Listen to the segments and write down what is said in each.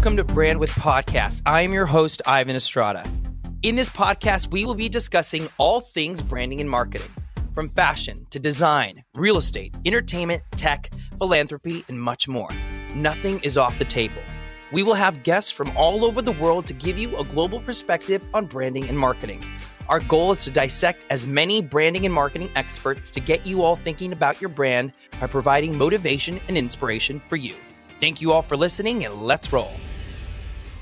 welcome to Brand with Podcast. I am your host, Ivan Estrada. In this podcast, we will be discussing all things branding and marketing, from fashion to design, real estate, entertainment, tech, philanthropy, and much more. Nothing is off the table. We will have guests from all over the world to give you a global perspective on branding and marketing. Our goal is to dissect as many branding and marketing experts to get you all thinking about your brand by providing motivation and inspiration for you. Thank you all for listening, and let's roll.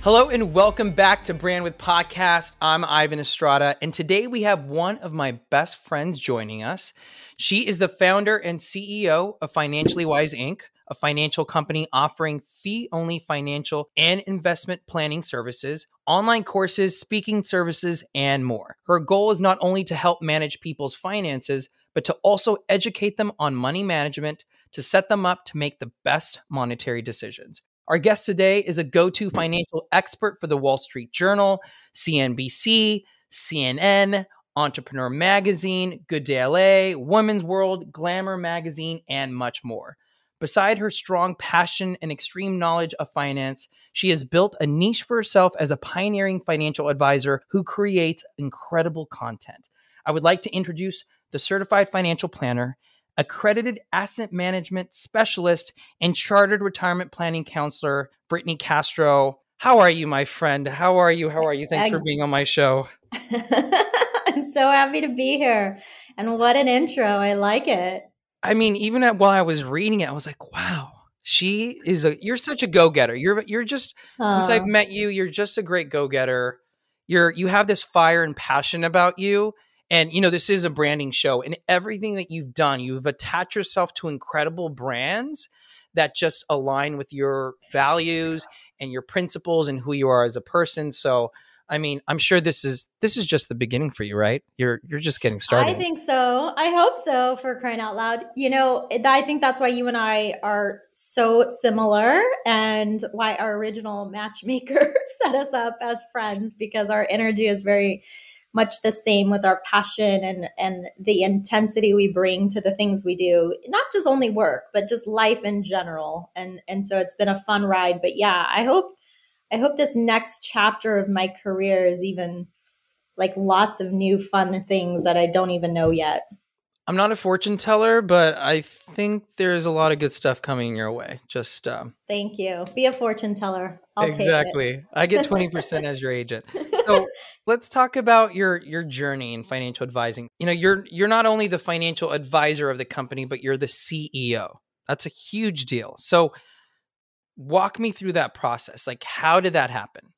Hello and welcome back to Brand with Podcast. I'm Ivan Estrada, and today we have one of my best friends joining us. She is the founder and CEO of Financially Wise Inc., a financial company offering fee-only financial and investment planning services, online courses, speaking services, and more. Her goal is not only to help manage people's finances, but to also educate them on money management to set them up to make the best monetary decisions. Our guest today is a go-to financial expert for the Wall Street Journal, CNBC, CNN, Entrepreneur Magazine, Good Day LA, Women's World, Glamour Magazine, and much more. Beside her strong passion and extreme knowledge of finance, she has built a niche for herself as a pioneering financial advisor who creates incredible content. I would like to introduce the certified financial planner, accredited asset management specialist, and chartered retirement planning counselor, Brittney Castro. How are you, my friend? How are you? Thanks for being on my show. I'm so happy to be here. And what an intro. I like it. I mean, even while I was reading it, I was like, wow, you're such a go-getter. You're just, since I've met you, you're just a great go-getter. You have this fire and passion about you. And, this is a branding show, and everything that you've done, you've attached yourself to incredible brands that just align with your values and your principles and who you are as a person. So, I mean, I'm sure this is just the beginning for you, right? You're just getting started. I think so. I hope so, for crying out loud. I think that's why you and I are so similar and why our original matchmaker set us up as friends, because our energy is very much the same with our passion and the intensity we bring to the things we do, not just only work, but just life in general. And so it's been a fun ride. But yeah, I hope this next chapter of my career is even like lots of new fun things that I don't even know yet. I'm not a fortune teller, but I think there's a lot of good stuff coming your way. Just thank you. Be a fortune teller. I'll exactly. take it. I get 20% as your agent. So let's talk about your journey in financial advising. You're not only the financial advisor of the company, but you're the CEO. That's a huge deal. So walk me through that process. Like, how did that happen?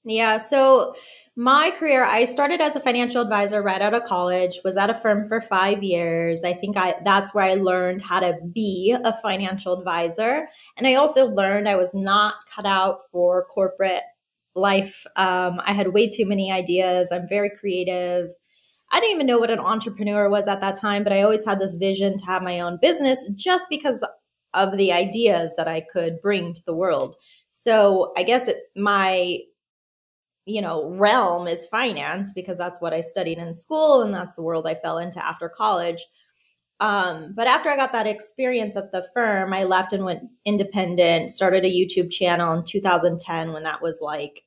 Yeah. So my career, I started as a financial advisor right out of college, was at a firm for 5 years. I think that's where I learned how to be a financial advisor. And I also learned I was not cut out for corporate life. I had way too many ideas. I'm very creative. I didn't even know what an entrepreneur was at that time, but I always had this vision to have my own business just because of the ideas that I could bring to the world. So I guess my realm is finance, because that's what I studied in school and that's the world I fell into after college. But after I got that experience at the firm, I left and went independent, started a YouTube channel in 2010 when that was like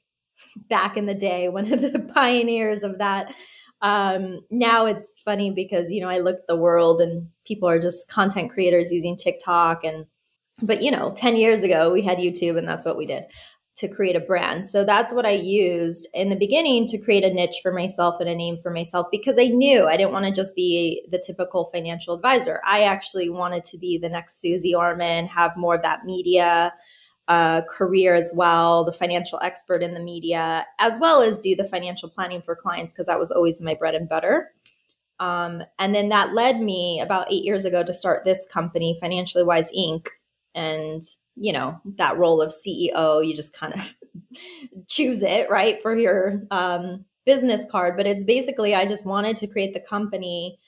back in the day, one of the pioneers of that. Now it's funny because, I look at the world and people are just content creators using TikTok. But 10 years ago we had YouTube, and that's what we did to create a brand. So that's what I used in the beginning to create a niche for myself and a name for myself, because I knew I didn't want to just be the typical financial advisor. I actually wanted to be the next Susie Orman, have more of that media career as well, the financial expert in the media, as well as do the financial planning for clients, because that was always my bread and butter. And then that led me about 8 years ago to start this company, Financially Wise Inc. And that role of CEO, you just kind of choose it, right, for your business card. But it's basically, I just wanted to create the company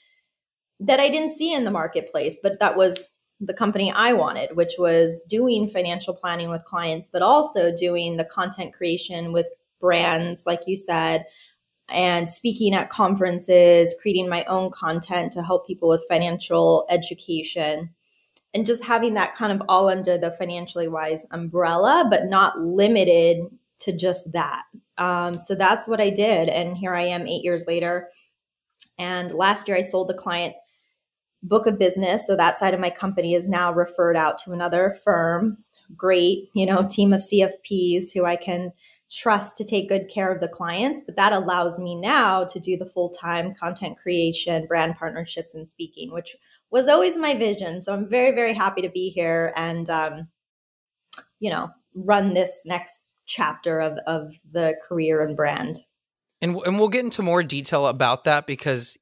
that I didn't see in the marketplace, but that was the company I wanted, which was doing financial planning with clients, but also doing the content creation with brands, like you said, and speaking at conferences, creating my own content to help people with financial education. and just having that kind of all under the Financially Wise umbrella, but not limited to just that. So that's what I did. And here I am 8 years later. And last year I sold the client book of business. So that side of my company is now referred out to another firm. Great, team of CFPs who I can trust to take good care of the clients. But that allows me now to do the full-time content creation, brand partnerships, and speaking, which was always my vision. So I'm very, very happy to be here and, run this next chapter of the career and brand. And we'll get into more detail about that because,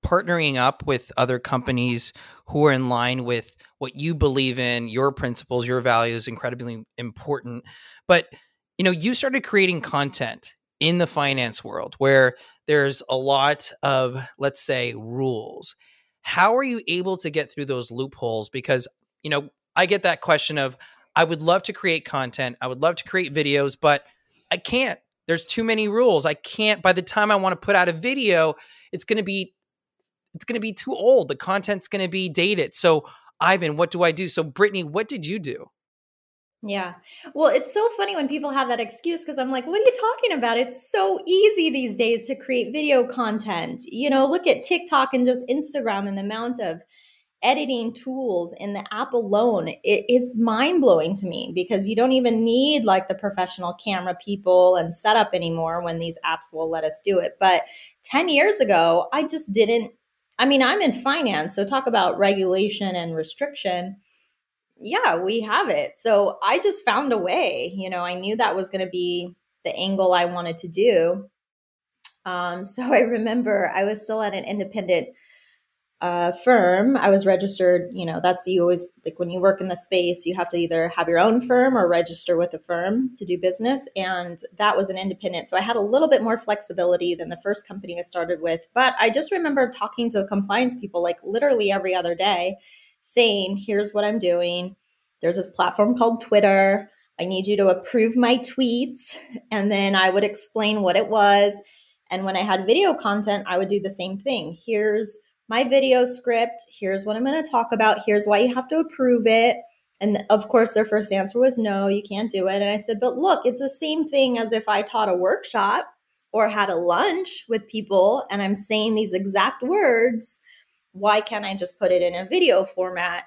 partnering up with other companies who are in line with what you believe in, your principles, your values, incredibly important. But, you started creating content in the finance world where there's a lot of, let's say, rules. How are you able to get through those loopholes? Because, I get that question of, I would love to create content. I would love to create videos, but I can't. There's too many rules. I can't. By the time I want to put out a video, it's going to be too old. The content's going to be dated. So, Ivan, what do I do? So, Brittany, what did you do? Yeah. Well, it's so funny when people have that excuse because I'm like, what are you talking about? It's so easy these days to create video content. Look at TikTok and just Instagram and the amount of editing tools in the app alone. It is mind blowing to me because you don't even need like the professional camera people and setup anymore when these apps will let us do it. But 10 years ago, I just didn't. I'm in finance, so talk about regulation and restriction. Yeah, we have it. So I just found a way. I knew that was going to be the angle I wanted to do. So I remember I was still at an independent firm. I was registered, you always, like when you work in the space, you have to either have your own firm or register with a firm to do business. And that was an independent. So I had a little bit more flexibility than the first company I started with. But I just remember talking to the compliance people like literally every other day saying, here's what I'm doing. There's this platform called Twitter. I need you to approve my tweets. And then I would explain what it was. And when I had video content, I would do the same thing. Here's my video script. Here's what I'm going to talk about. Here's why you have to approve it. And of course, their first answer was no, you can't do it. And I said, but look, it's the same thing as if I taught a workshop or had a lunch with people and I'm saying these exact words. Why can't I just put it in a video format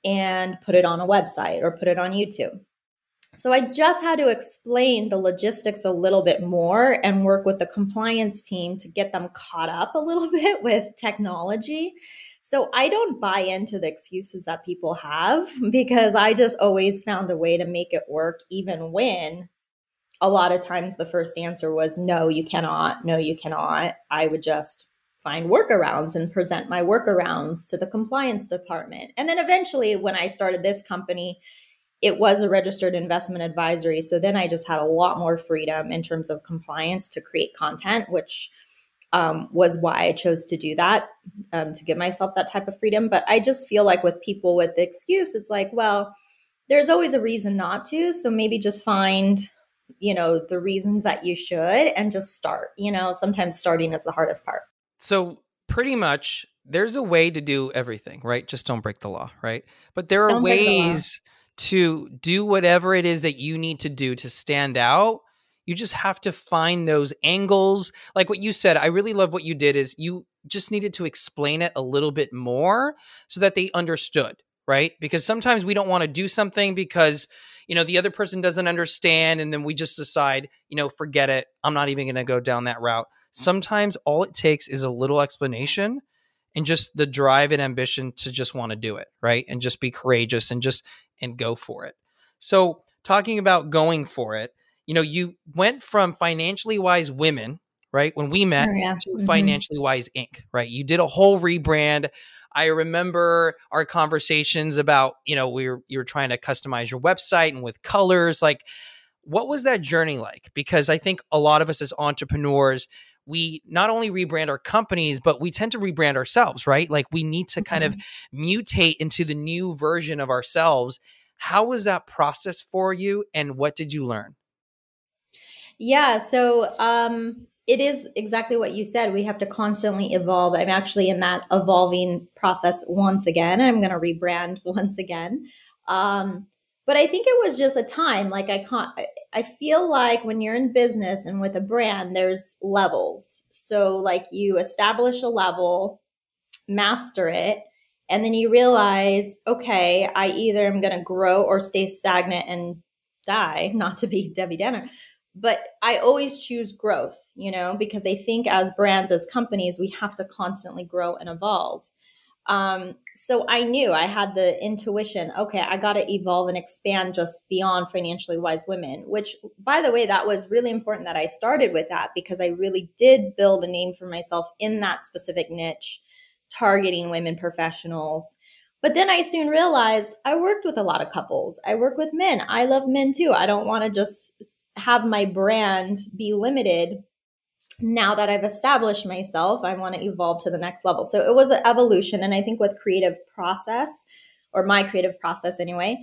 and put it on a website or put it on YouTube? So I just had to explain the logistics a little bit more and work with the compliance team to get them caught up a little bit with technology. So I don't buy into the excuses that people have because I just always found a way to make it work, even when a lot of times the first answer was, no, you cannot. No, you cannot. I would just find workarounds and present my workarounds to the compliance department. And then eventually when I started this company, it was a registered investment advisory. So then I just had a lot more freedom in terms of compliance to create content, which was why I chose to do that, to give myself that type of freedom. But I just feel like with people with the excuse, it's like, well, there's always a reason not to. So maybe just find, the reasons that you should and just start. Sometimes starting is the hardest part. So pretty much there's a way to do everything, right? Just don't break the law, right? But there are ways to do whatever it is that you need to do to stand out. You just have to find those angles. Like what you said, I really love what you did is you just needed to explain it a little bit more so that they understood, right? Because sometimes we don't want to do something because, the other person doesn't understand. And then we just decide, forget it. I'm not even going to go down that route. Sometimes all it takes is a little explanation and just the drive and ambition to just want to do it, right? And just be courageous and go for it. So talking about going for it, you went from Financially Wise Women, right? When we met to Financially Wise Inc., right? You did a whole rebrand. I remember our conversations about, you were trying to customize your website and with colors. Like, what was that journey like? Because I think a lot of us as entrepreneurs, we not only rebrand our companies, but we tend to rebrand ourselves, right? Like we need to kind of mutate into the new version of ourselves. How was that process for you? And what did you learn? Yeah. So It is exactly what you said. We have to constantly evolve. I'm actually in that evolving process once again. I'm going to rebrand once again. Um, but I think it was just a time. Like I feel like when you're in business and with a brand, there's levels. So like you establish a level, master it, and then you realize, okay, I either am going to grow or stay stagnant and die, not to be Debbie Downer, but I always choose growth, because I think as brands, as companies, we have to constantly grow and evolve. So I knew, I had the intuition, okay, I got to evolve and expand just beyond financially wise women, which, by the way, that was really important that I started with that, because I really did build a name for myself in that specific niche, targeting women professionals. But then I soon realized I worked with a lot of couples. I work with men. I love men too. I don't want to just have my brand be limited. Now that I've established myself, I want to evolve to the next level. So it was an evolution. And I think with creative process, or my creative process anyway,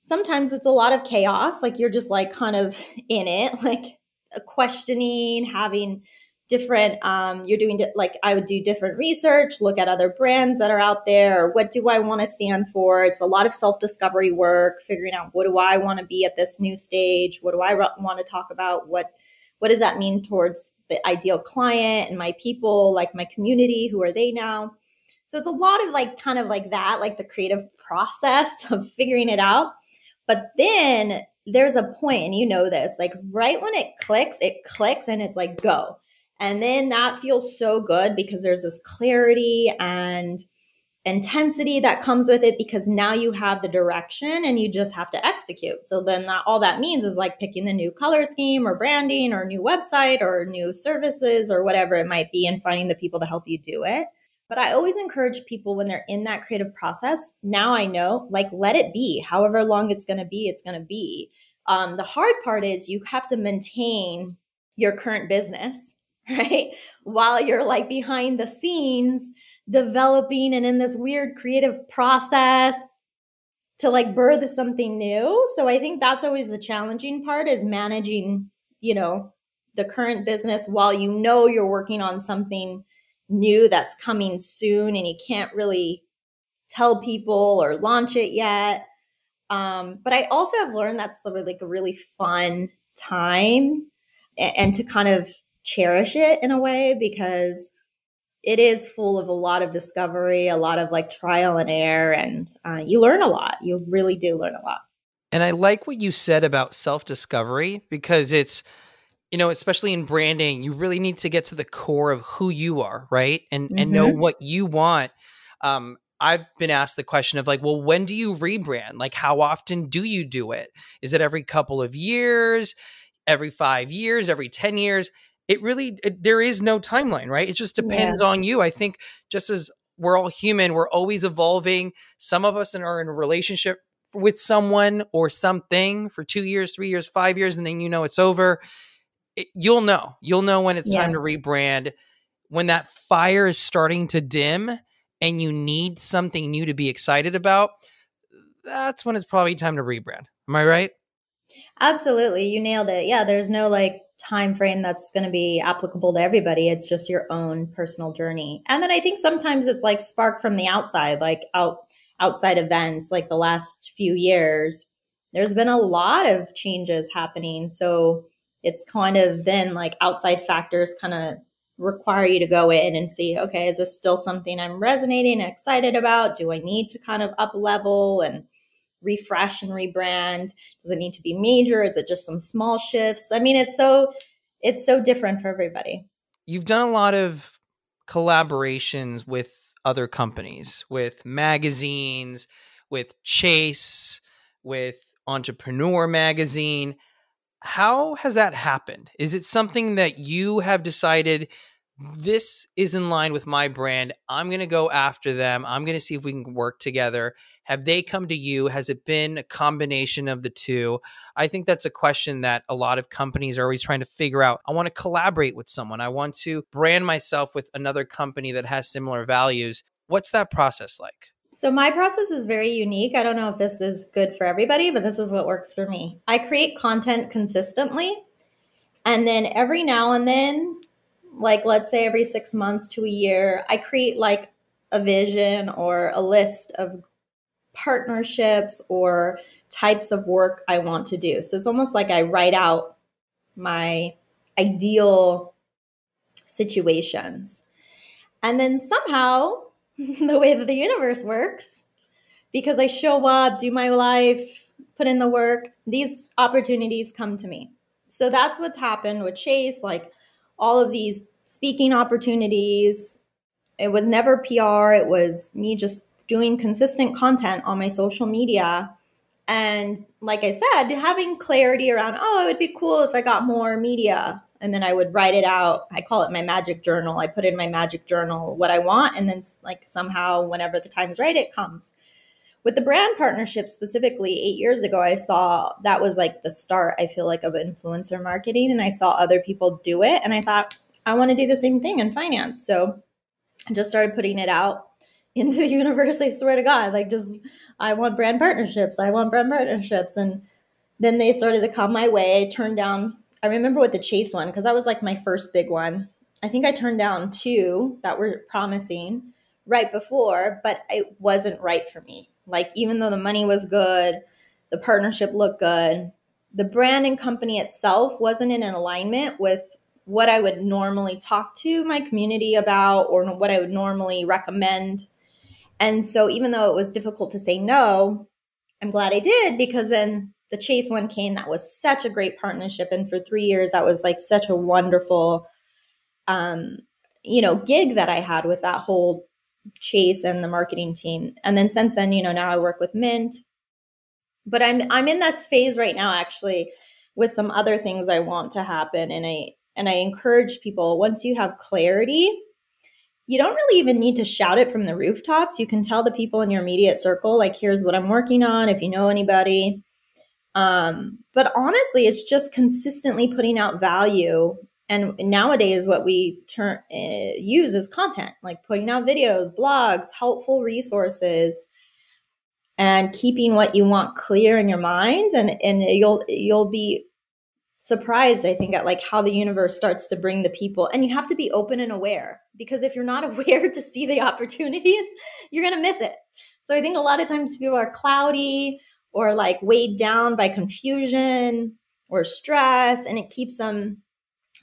sometimes it's a lot of chaos. Like you're just like kind of in it, like questioning, having different, you're doing like I would do different research, look at other brands that are out there. Or what do I want to stand for? It's a lot of self-discovery work, figuring out what do I want to be at this new stage? What do I want to talk about? What does that mean towards the ideal client and my people, like my community? Who are they now? So it's a lot of like kind of like that, like the creative process of figuring it out. But then there's a point, and you know this, like right when it clicks and it's like go. And then that feels so good because there's this clarity and intensity that comes with it, because now you have the direction and you just have to execute. So then all that means is like picking the new color scheme or branding or new website or new services or whatever it might be, and finding the people to help you do it. But I always encourage people when they're in that creative process, now I know, like, let it be. However long it's going to be, it's going to be. The hard part is you have to maintain your current business, right? While you're like behind the scenes developing and in this weird creative process to like birth something new. So I think that's always the challenging part, is managing, the current business while you're working on something new that's coming soon and you can't really tell people or launch it yet. But I also have learned that's like a really fun time, and to kind of cherish it in a way, because it is full of a lot of discovery, a lot of like trial and error, and you learn a lot. You really do learn a lot. And I like what you said about self-discovery, because it's, especially in branding, you really need to get to the core of who you are, right? And know what you want. I've been asked the question of like, well, when do you rebrand? Like, how often do you do it? Is it every couple of years, every 5 years, every 10 years? There is no timeline, right? It just depends on you. I think just as we're all human, we're always evolving. Some of us are in a relationship with someone or something for 2 years, 3 years, 5 years, and then it's over. You'll know when it's time to rebrand, when that fire is starting to dim and you need something new to be excited about. That's when it's probably time to rebrand. Am I right? Absolutely. You nailed it. Yeah. There's no like time frame that's going to be applicable to everybody. It's just your own personal journey. And then I think sometimes it's like spark from the outside, like outside events, like the last few years, there's been a lot of changes happening. So it's kind of then like outside factors kind of require you to go in and see, okay, is this still something I'm resonating and excited about? Do I need to kind of up level and refresh and rebrand? Does it need to be major? Is it just some small shifts? I mean, it's so different for everybody. You've done a lot of collaborations with other companies, with magazines, with Chase, with Entrepreneur Magazine. How has that happened? Is it something that you have decided, this is in line with my brand, I'm going to go after them, I'm going to see if we can work together? Have they come to you? Has it been a combination of the two? I think that's a question that a lot of companies are always trying to figure out. I want to collaborate with someone. I want to brand myself with another company that has similar values. What's that process like? So my process is very unique. I don't know if this is good for everybody, but this is what works for me. I create content consistently. And then every now and then like, let's say every 6 months to a year, I create like a vision or a list of partnerships or types of work I want to do. So it's almost like I write out my ideal situations. And then somehow, the way that the universe works, because I show up, do my life, put in the work, these opportunities come to me. So that's what's happened with Chase, like all of these speaking opportunities. It was never PR. It was me just doing consistent content on my social media. And like I said, having clarity around, oh, it would be cool if I got more media. And then I would write it out. I call it my magic journal. I put in my magic journal what I want. And then like somehow, whenever the time's right, it comes. With the brand partnership specifically, 8 years ago, I saw that was like the start, I feel like, of influencer marketing. And I saw other people do it. And I thought, I want to do the same thing in finance. So I just started putting it out into the universe. I swear to God, like I want brand partnerships. I want brand partnerships. And then they started to come my way. I turned down, I remember with the Chase one, because that was like my first big one. I think I turned down 2 that were promising right before, but it wasn't right for me. Like, even though the money was good, the partnership looked good, the brand and company itself wasn't in an alignment with what I would normally talk to my community about or what I would normally recommend. And so even though it was difficult to say no, I'm glad I did, because then the Chase one came. That was such a great partnership. And for 3 years, that was like such a wonderful, gig that I had with that whole Chase and the marketing team. And then since then, now I work with Mint. But I'm in this phase right now, actually, with some other things I want to happen. And I encourage people, once you have clarity, you don't really even need to shout it from the rooftops. You can tell the people in your immediate circle, like, here's what I'm working on, if you know anybody. But honestly, it's just consistently putting out value. And nowadays, what we use is content, like putting out videos, blogs, helpful resources, and keeping what you want clear in your mind. And you'll be surprised, I think, at like how the universe starts to bring the people. And you have to be open and aware, because if you're not aware to see the opportunities, you're going to miss it. So I think a lot of times people are cloudy or like weighed down by confusion or stress, and it keeps them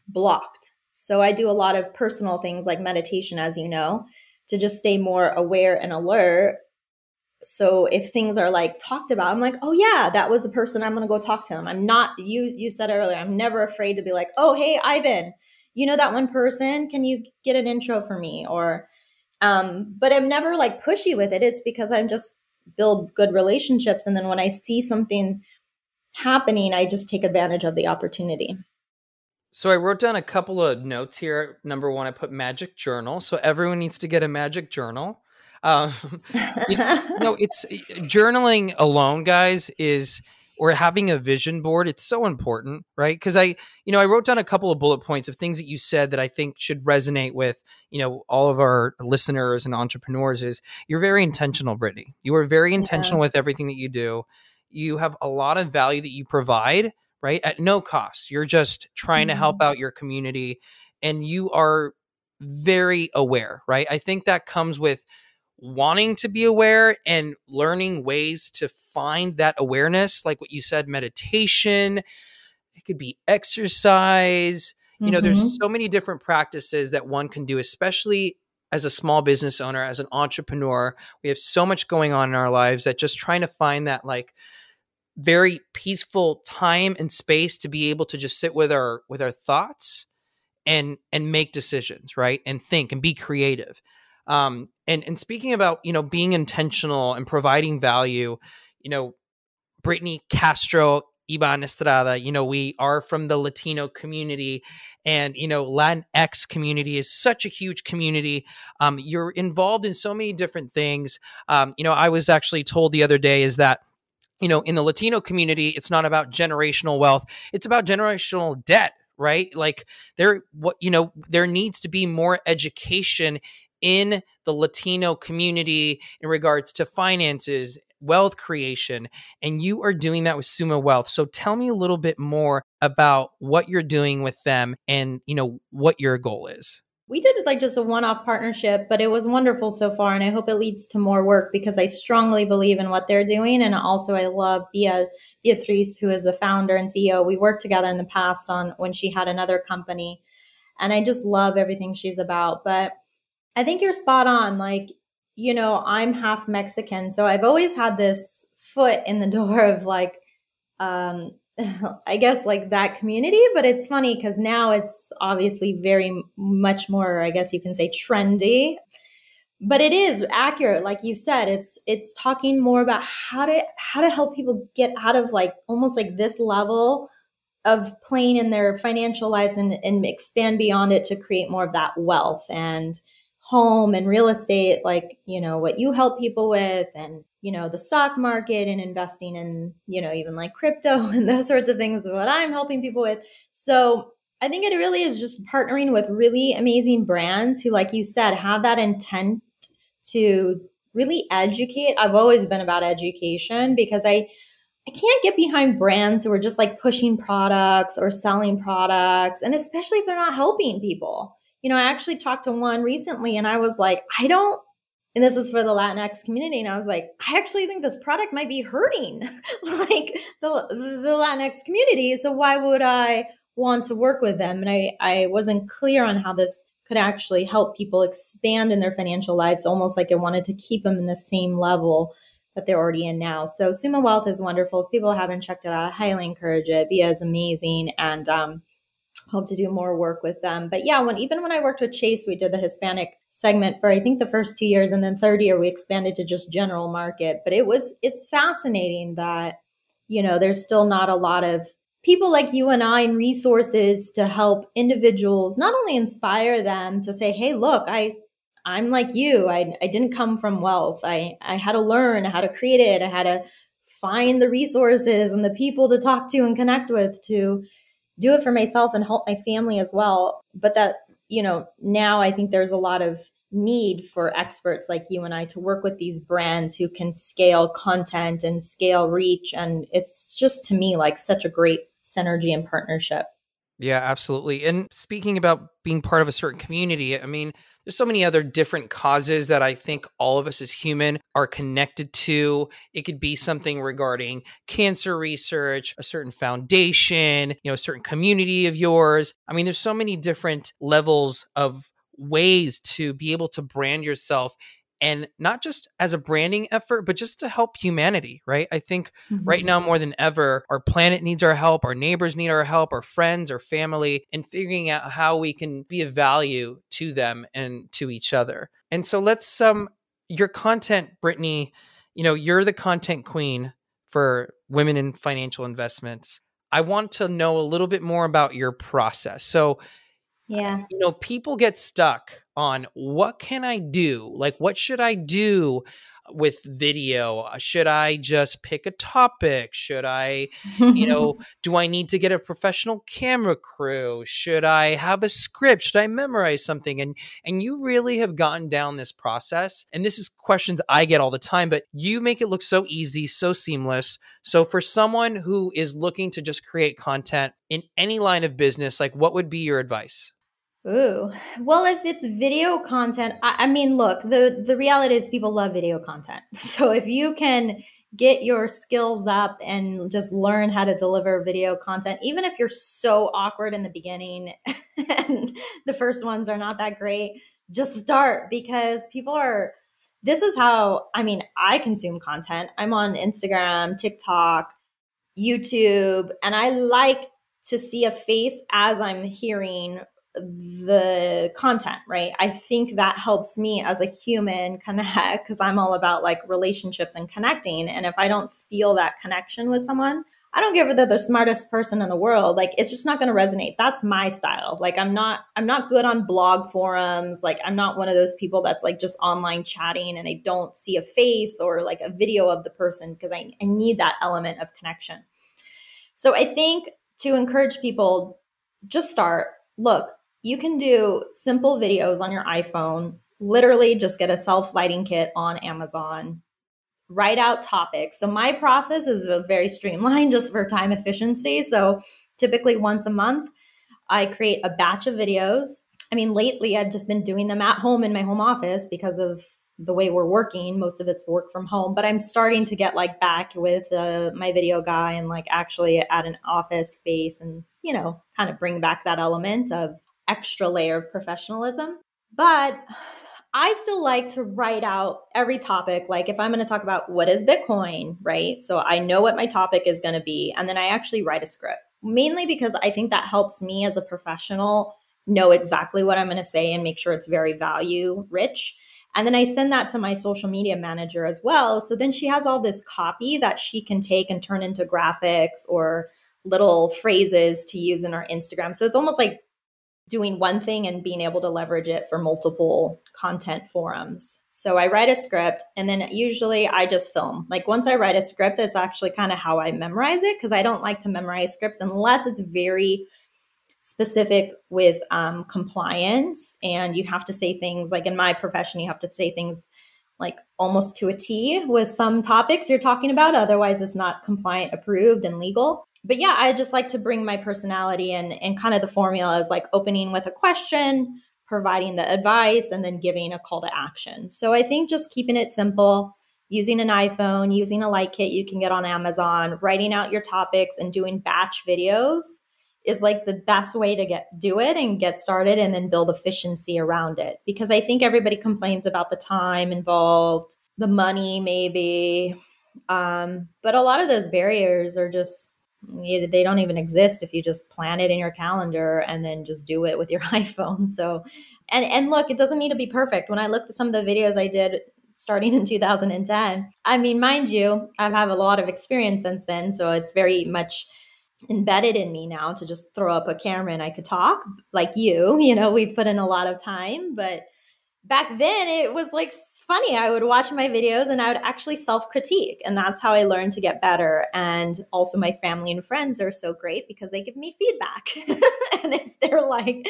blocked. So I do a lot of personal things like meditation, as you know, to just stay more aware and alert. So if things are like talked about, I'm like, oh yeah, that was the person, I'm going to go talk to him. I'm not, you said earlier, I'm never afraid to be like, oh, hey, Ivan, you know that one person, can you get an intro for me? Or, but I'm never like pushy with it. It's because I'm just build good relationships. And then when I see something happening, I just take advantage of the opportunity. So I wrote down a couple of notes here. Number 1, I put magic journal. So everyone needs to get a magic journal. It's journaling alone, guys, or having a vision board. It's so important, right? Because I wrote down a couple of bullet points of things that you said that I think should resonate with, all of our listeners and entrepreneurs. Is you're very intentional, Brittany. You are very intentional with everything that you do. You have a lot of value that you provide, right? At no cost. You're just trying to help out your community, and you are very aware, right? I think that comes with wanting to be aware and learning ways to find that awareness, like what you said, meditation, it could be exercise. There's so many different practices that one can do, especially as a small business owner, as an entrepreneur. We have so much going on in our lives that just trying to find that like very peaceful time and space to be able to just sit with our thoughts and make decisions, right? And think and be creative. And speaking about, being intentional and providing value, Brittney Castro, Estrada, we are from the Latino community, and, Latinx community is such a huge community. You're involved in so many different things. I was actually told the other day is that, in the Latino community, it's not about generational wealth. It's about generational debt, right? Like there needs to be more education in the Latino community in regards to finances, wealth creation, and you are doing that with Sumo Wealth. So tell me a little bit more about what you're doing with them and, what your goal is. We did like just a one-off partnership, but it was wonderful so far. And I hope it leads to more work because I strongly believe in what they're doing. And also I love Beatriz, who is the founder and CEO. We worked together in the past on when she had another company. And I just love everything she's about. But I think you're spot on. Like, I'm half Mexican. So I've always had this foot in the door of like, I guess like that community, but it's funny because now it's obviously very much more, I guess you can say, trendy, but it is accurate. Like you said, it's talking more about how to help people get out of like almost like this level of playing in their financial lives and expand beyond it to create more of that wealth and home and real estate, like, what you help people with and, the stock market and investing in, even like crypto and those sorts of things, what I'm helping people with. So I think it really is just partnering with really amazing brands who, like you said, have that intent to really educate. I've always been about education because I can't get behind brands who are just like pushing products or selling products. And especially if they're not helping people. I actually talked to one recently and I was like, and this is for the Latinx community. And I was like, I actually think this product might be hurting like the Latinx community. So why would I want to work with them? And I wasn't clear on how this could actually help people expand in their financial lives, almost like I wanted to keep them in the same level that they're already in now. So Sumo Wealth is wonderful. If people haven't checked it out, I highly encourage it. Bia is amazing. And, hope to do more work with them. But yeah, even when I worked with Chase, we did the Hispanic segment for I think the first 2 years, and then third year we expanded to just general market. But it's fascinating that, there's still not a lot of people like you and I and resources to help individuals, not only inspire them to say, hey, look, I'm like you. I didn't come from wealth. I had to learn how to create it. I had to find the resources and the people to talk to and connect with to do it for myself and help my family as well. But that, now I think there's a lot of need for experts like you and I to work with these brands who can scale content and scale reach. And it's just, to me, like such a great synergy and partnership. Yeah, absolutely. And speaking about being part of a certain community, I mean, there's so many other different causes that I think all of us as human are connected to. It could be something regarding cancer research, a certain foundation, a certain community of yours. I mean, there's so many different levels of ways to be able to brand yourself, and not just as a branding effort, but just to help humanity, right? I think right now more than ever, our planet needs our help, our neighbors need our help, our friends, our family, and figuring out how we can be of value to them and to each other. And so let's, your content, Brittany, you're the content queen for women in financial investments. I want to know a little bit more about your process. So, yeah, people get stuck on what can I do? Like, what should I do with video? Should I just pick a topic? Should I, do I need to get a professional camera crew? Should I have a script? Should I memorize something? And you really have gotten down this process. And this is questions I get all the time, but you make it look so easy, so seamless. So for someone who is looking to just create content in any line of business, like, what would be your advice? Ooh, well, if it's video content, I mean, look, the reality is people love video content. So if you can get your skills up and just learn how to deliver video content, even if you're so awkward in the beginning and the first ones are not that great, just start, because this is how, I consume content. I'm on Instagram, TikTok, YouTube, and I like to see a face as I'm hearing the content, right? I think that helps me as a human connect, because I'm all about like relationships and connecting. And if I don't feel that connection with someone, I don't give a they're the smartest person in the world. Like, it's just not going to resonate. That's my style. Like, I'm not good on blog forums. Like, I'm not one of those people that's like just online chatting and I don't see a face or like a video of the person, because I need that element of connection. So I think to encourage people, just start. Look, you can do simple videos on your iPhone. Literally just get a self-lighting kit on Amazon. write out topics. So my process is very streamlined just for time efficiency. So typically once a month, I create a batch of videos. I mean, lately I've just been doing them at home in my home office because of the way we're working. Most of it's work from home, but I'm starting to get like back with my video guy and like actually at an office space and, you know, kind of bring back that element of extra layer of professionalism. But I still like to write out every topic. Like if I'm going to talk about what is Bitcoin, right? So I know what my topic is going to be. And then I actually write a script, mainly because I think that helps me as a professional know exactly what I'm going to say and make sure it's very value rich. And then I send that to my social media manager as well. So then she has all this copy that she can take and turn into graphics or little phrases to use in our Instagram. So it's almost like doing one thing and being able to leverage it for multiple content forums. So I write a script and then usually I just film. Like once I write a script, it's actually kind of how I memorize it because I don't like to memorize scripts unless it's very specific with compliance. And you have to say things like in my profession, you have to say things like almost to a T with some topics you're talking about. Otherwise, it's not compliant approved and legal. But yeah, I just like to bring my personality and kind of the formula is like opening with a question, providing the advice, and then giving a call to action. So I think just keeping it simple, using an iPhone, using a light kit you can get on Amazon, writing out your topics and doing batch videos is like the best way to do it and get started and then build efficiency around it. Because I think everybody complains about the time involved, the money maybe, but a lot of those barriers are just, they don't even exist if you just plan it in your calendar and then just do it with your iPhone. So, and look, it doesn't need to be perfect. When I look at some of the videos I did starting in 2010, I mean, mind you, I've had a lot of experience since then. So it's very much embedded in me now to just throw up a camera and I could talk like you know, we've put in a lot of time, but back then it was like funny. I would watch my videos and I would actually self-critique. And that's how I learned to get better. And also my family and friends are so great because they give me feedback. And if they're like,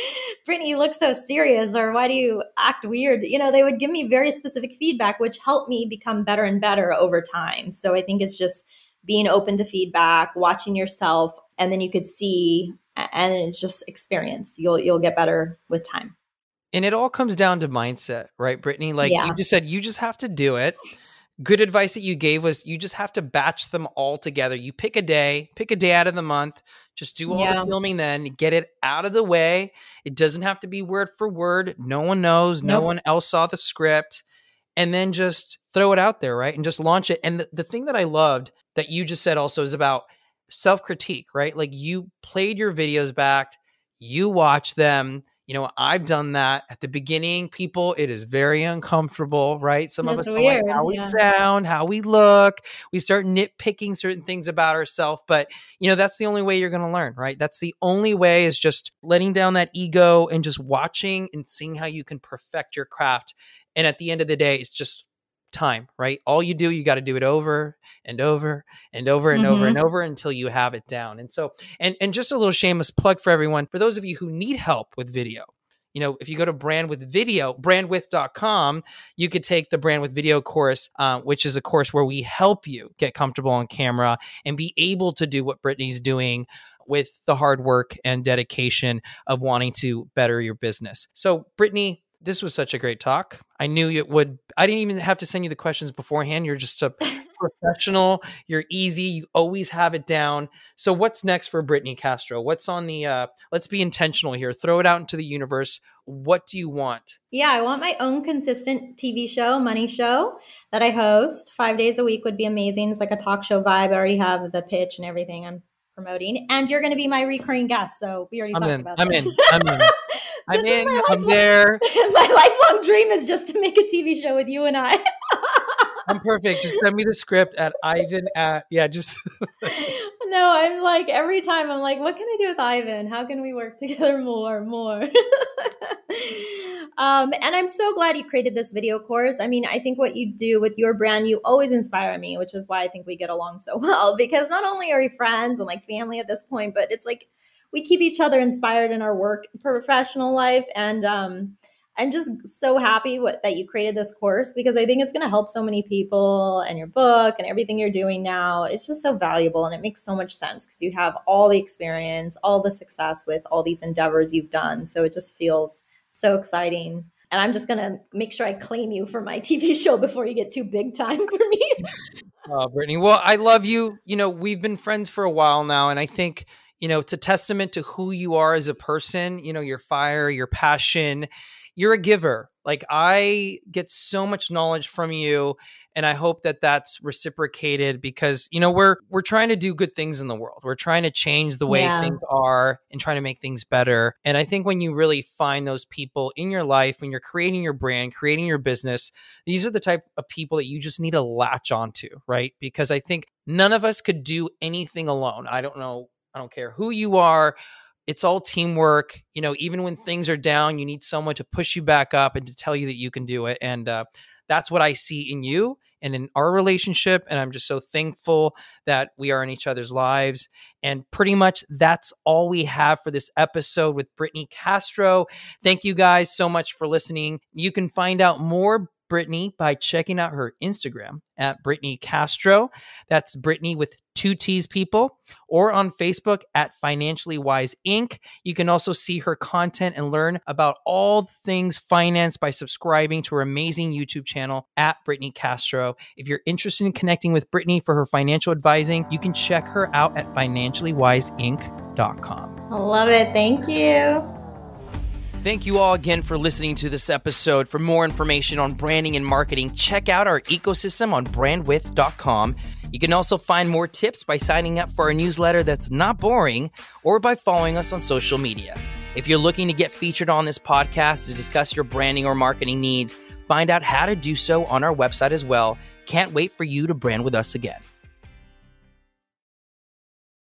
Brittany, you look so serious, or why do you act weird? You know, they would give me very specific feedback, which helped me become better and better over time. So I think it's just being open to feedback, watching yourself, and then you could see, and it's just experience. You'll get better with time. And it all comes down to mindset, right, Brittany? Like Yeah. you just said, you just have to do it. Good advice that you gave was you just have to batch them all together. You pick a day out of the month, just do all the filming then, get it out of the way. It doesn't have to be word for word. No one knows. No one else saw the script. And then just throw it out there, right? And just launch it. And the thing that I loved that you just said also is about self-critique, right? Like you played your videos back, you watch them. You know, I've done that at the beginning. People, it is very uncomfortable, right? Some of us don't like how we sound, how we look. We start nitpicking certain things about ourselves. But, you know, that's the only way you're going to learn, right? That's the only way is just letting down that ego and just watching and seeing how you can perfect your craft. And at the end of the day, it's just time, right? All you do, you got to do it over and over and over and over and over until you have it down. And so, and just a little shameless plug for everyone, for those of you who need help with video, you know, if you go to brandwith.com, you could take the Brand with Video course, which is a course where we help you get comfortable on camera and be able to do what Brittany's doing with the hard work and dedication of wanting to better your business. So Brittany, this was such a great talk. I knew it would. I didn't even have to send you the questions beforehand. You're just a professional. You're easy. You always have it down. So what's next for Brittney Castro? What's on the, let's be intentional here. Throw it out into the universe. What do you want? Yeah, I want my own consistent TV show, money show that I host 5 days a week would be amazing. It's like a talk show vibe. I already have the pitch and everything I'm promoting. And you're going to be my recurring guest. So we already talked about this. I'm in. I'm there. My lifelong dream is just to make a TV show with you and I. I'm perfect. Just send me the script at Ivan just. No, I'm like, every time I'm like, what can I do with Ivan? How can we work together more? And I'm so glad you created this video course. I mean, I think what you do with your brand, you always inspire me, which is why I think we get along so well, because not only are we friends and like family at this point, but it's like we keep each other inspired in our work, professional life. And I'm just so happy that you created this course, because I think it's going to help so many people, and your book and everything you're doing now. It's just so valuable, and it makes so much sense because you have all the experience, all the success with all these endeavors you've done. So it just feels so exciting. And I'm just going to make sure I claim you for my TV show before you get too big time for me. Oh, Brittany. Well, I love you. We've been friends for a while now, and I think, it's a testament to who you are as a person, your fire, your passion. You're a giver. Like, I get so much knowledge from you, and I hope that that's reciprocated because, we're trying to do good things in the world. We're trying to change the way things are and trying to make things better. And I think when you really find those people in your life, when you're creating your brand, creating your business, these are the type of people that you just need to latch onto, right? Because I think none of us could do anything alone. I don't care who you are. It's all teamwork. Even when things are down, you need someone to push you back up and to tell you that you can do it. And that's what I see in you and in our relationship. And I'm just so thankful that we are in each other's lives. And pretty much that's all we have for this episode with Brittney Castro. Thank you guys so much for listening. You can find out more Brittany by checking out her Instagram at Brittney Castro. That's Brittany with 2 T's, people, or on Facebook at Financially Wise Inc. You can also see her content and learn about all things finance by subscribing to her amazing YouTube channel at Brittney Castro. If you're interested in connecting with Brittany for her financial advising, you can check her out at financiallywiseinc.com. I love it. Thank you. Thank you all again for listening to this episode. For more information on branding and marketing, check out our ecosystem on brandwidth.com. You can also find more tips by signing up for our newsletter that's not boring, or by following us on social media. If you're looking to get featured on this podcast to discuss your branding or marketing needs, find out how to do so on our website as well. Can't wait for you to brand with us again.